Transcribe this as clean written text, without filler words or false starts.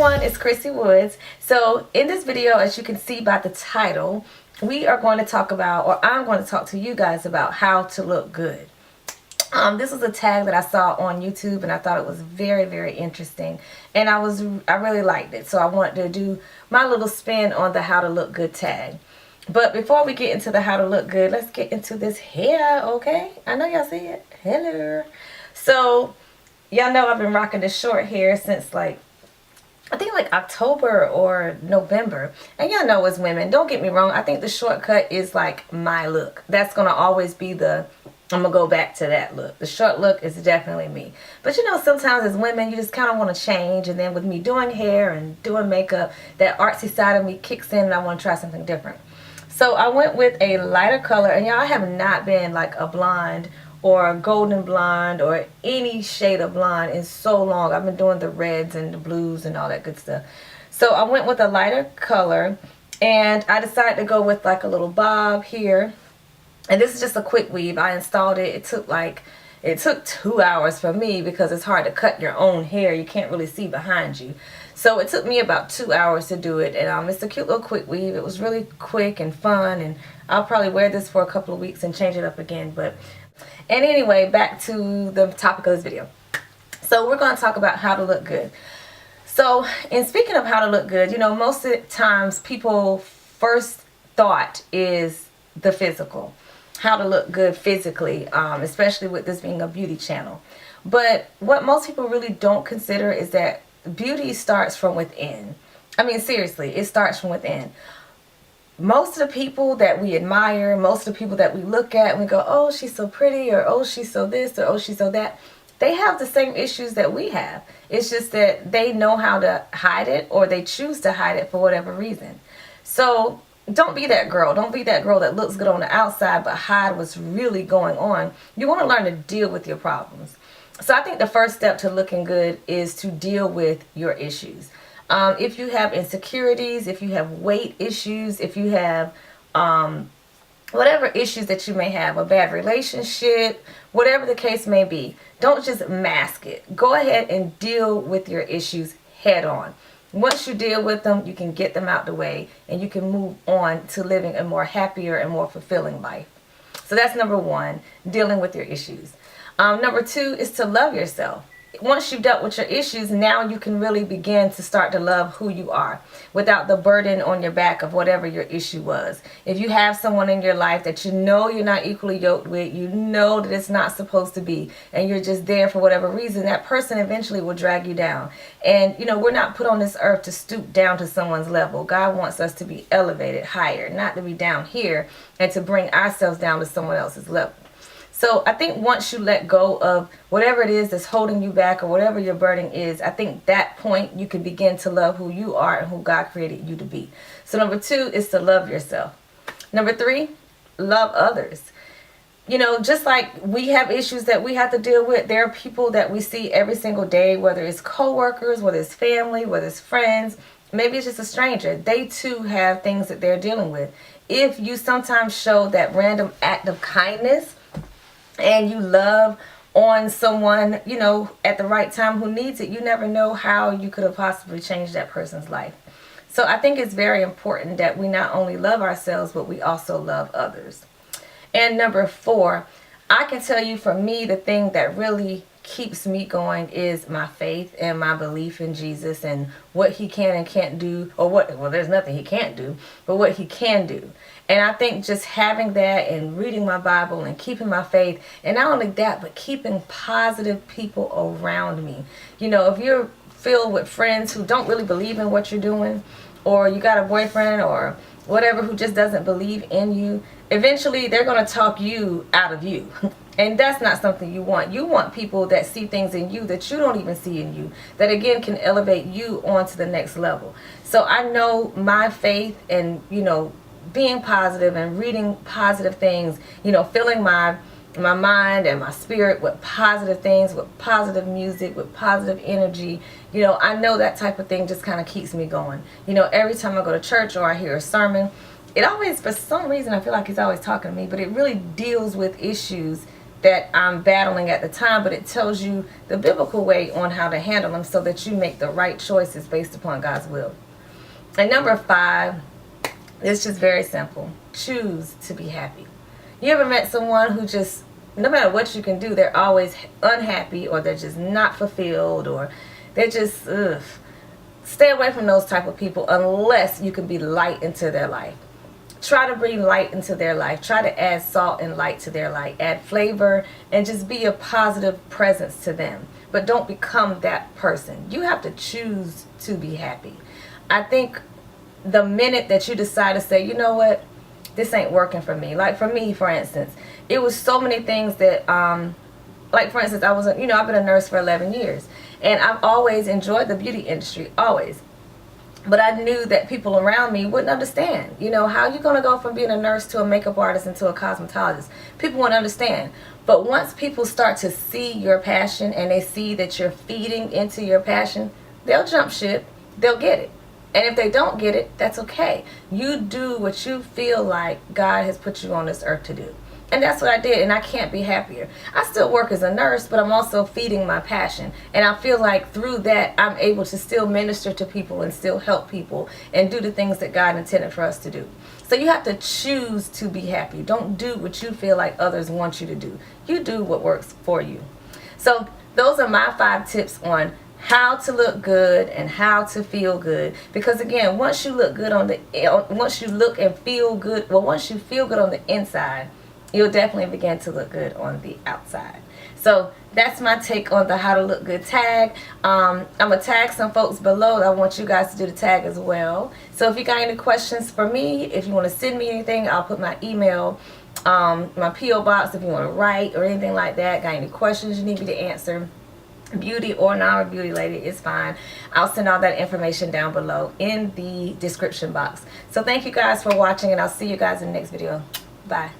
everyone, it's Chrissy Woods. So in this video, as you can see by the title, we are going to talk about, or I'm going to talk to you guys about how to look good. This was a tag that I saw on YouTube and I thought it was very, very interesting, and I really liked it. So I wanted to do my little spin on the how to look good tag. But before we get into the how to look good, let's get into this hair, okay? I know y'all see it. Hello. So y'all know I've been rocking this short hair since I think October or November. And y'all know as women, don't get me wrong, I think the shortcut is like my look. That's going to always be I'm going to go back to that look. The short look is definitely me. But you know, sometimes as women, you just kind of want to change. And then with me doing hair and doing makeup, that artsy side of me kicks in and I want to try something different. So I went with a lighter color. And y'all, I have not been like a blonde or a golden blonde or any shade of blonde in so long. I've been doing the reds and the blues and all that good stuff. So I went with a lighter color and I decided to go with like a little bob here. And this is just a quick weave. I installed it. It took 2 hours for me because it's hard to cut your own hair. You can't really see behind you. So it took me about 2 hours to do it. And it's a cute little quick weave. It was really quick and fun. And I'll probably wear this for a couple of weeks and change it up again. And anyway, back to the topic of this video. So we're going to talk about how to look good. So in speaking of how to look good, you know, most of the times people first thought is the physical. How to look good physically, especially with this being a beauty channel. But what most people really don't consider is that beauty starts from within. I mean, seriously, it starts from within. Most of the people that we admire, most of the people that we look at and we go, oh, she's so pretty, or oh, she's so this, or oh, she's so that, they have the same issues that we have. It's just that they know how to hide it, or they choose to hide it for whatever reason. So don't be that girl. Don't be that girl that looks good on the outside but hide what's really going on. You want to learn to deal with your problems. So I think the first step to looking good is to deal with your issues. If you have insecurities, if you have weight issues, if you have whatever issues that you may have, a bad relationship, whatever the case may be, don't just mask it. Go ahead and deal with your issues head on. Once you deal with them, you can get them out the way and you can move on to living a more happier and more fulfilling life. So that's number one, dealing with your issues. Number two is to love yourself. Once you've dealt with your issues, now you can really begin to start to love who you are without the burden on your back of whatever your issue was. If you have someone in your life that you know you're not equally yoked with, you know that it's not supposed to be, and you're just there for whatever reason, that person eventually will drag you down. And you know, we're not put on this earth to stoop down to someone's level. God wants us to be elevated higher, not to be down here and to bring ourselves down to someone else's level. So I think once you let go of whatever it is that's holding you back or whatever your burden is, I think that point you can begin to love who you are and who God created you to be. So number two is to love yourself. Number three, love others. You know, just like we have issues that we have to deal with, there are people that we see every single day, whether it's coworkers, whether it's family, whether it's friends, maybe it's just a stranger. They too have things that they're dealing with. If you sometimes show that random act of kindness and you love on someone, you know, at the right time who needs it, you never know how you could have possibly changed that person's life. So I think it's very important that we not only love ourselves, but we also love others. And number four, I can tell you for me, the thing that really keeps me going is my faith and my belief in Jesus and what he can and can't do, or well, there's nothing he can't do, but what he can do. And I think just having that and reading my Bible and keeping my faith, and not only that, but keeping positive people around me. You know, if you're filled with friends who don't really believe in what you're doing, or you got a boyfriend or whatever who just doesn't believe in you, eventually they're going to talk you out of you. And that's not something you want. You want people that see things in you that you don't even see in you, that again can elevate you on to the next level. So I know my faith and, you know, being positive and reading positive things, you know, filling my mind and my spirit with positive things, with positive music, with positive energy. You know, I know that type of thing just kind of keeps me going. You know, every time I go to church or I hear a sermon, it always, for some reason, I feel like he's always talking to me, but it really deals with issues that I'm battling at the time, but it tells you the biblical way on how to handle them so that you make the right choices based upon God's will. And number 5, it's just very simple. Choose to be happy. You ever met someone who just, no matter what you can do, they're always unhappy, or they're just not fulfilled, or they're just, ugh. Stay away from those type of people unless you can be light into their life. Try to bring light into their life. Try to add salt and light to their life. Add flavor and just be a positive presence to them. But don't become that person. You have to choose to be happy. I think the minute that you decide to say, you know what, this ain't working for me. Like for me, for instance, it was so many things that, like for instance, I've been a nurse for 11 years. And I've always enjoyed the beauty industry, always. But I knew that people around me wouldn't understand. You know, how are you going to go from being a nurse to a makeup artist and to a cosmetologist? People wouldn't understand. But once people start to see your passion and they see that you're feeding into your passion, they'll jump ship. They'll get it. And if they don't get it, that's okay. You do what you feel like God has put you on this earth to do. And that's what I did, and I can't be happier. I still work as a nurse, but I'm also feeding my passion. And I feel like through that, I'm able to still minister to people and still help people and do the things that God intended for us to do. So you have to choose to be happy. Don't do what you feel like others want you to do. You do what works for you. So those are my 5 tips on how to look good and how to feel good. Because again, once you look good once you look and feel good, well, once you feel good on the inside, you'll definitely begin to look good on the outside. So that's my take on the how to look good tag. I'm going to tag some folks below. I want you guys to do the tag as well. So if you got any questions for me, if you want to send me anything, I'll put my email, my P.O. box if you want to write or anything like that. Got any questions you need me to answer, beauty or non-beauty related, it's fine. I'll send all that information down below in the description box. So thank you guys for watching, and I'll see you guys in the next video. Bye.